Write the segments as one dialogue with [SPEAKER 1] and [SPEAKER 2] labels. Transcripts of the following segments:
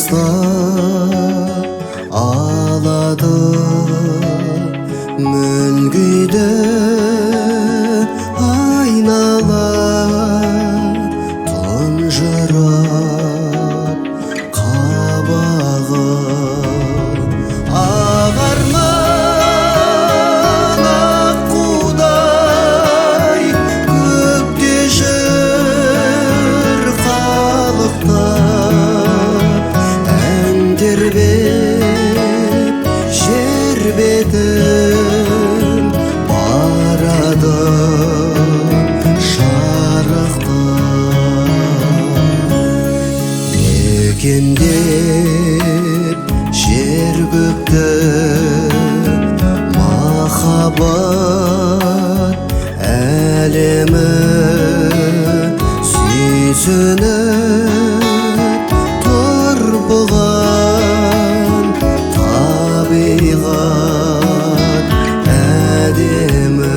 [SPEAKER 1] алыстап алады мүлгиді айнала тұнжырап қабағы ағарған аққудай көкте жүр қалықтап ән тербеп жер бетін барады мекендеп жер көкті махаббат әлемі сүйсініп тұр бұған табиғат әдемі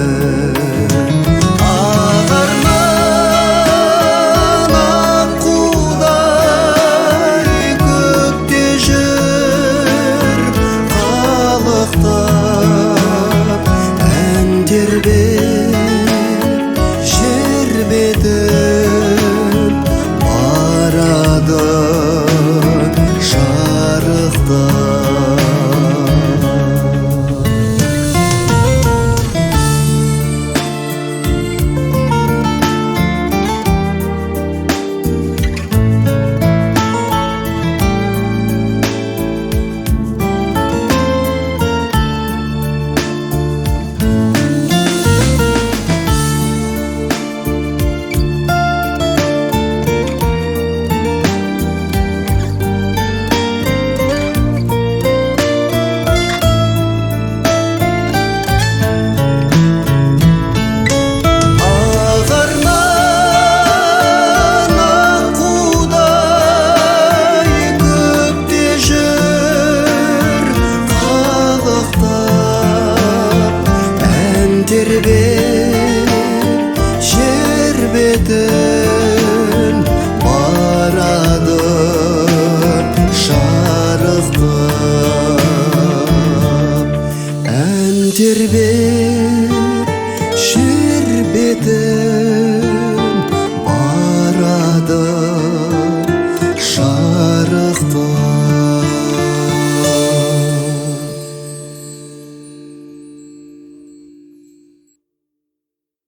[SPEAKER 1] жер бетін барады шарықтап тербеп жер бетін барады шарықтап ән тербеп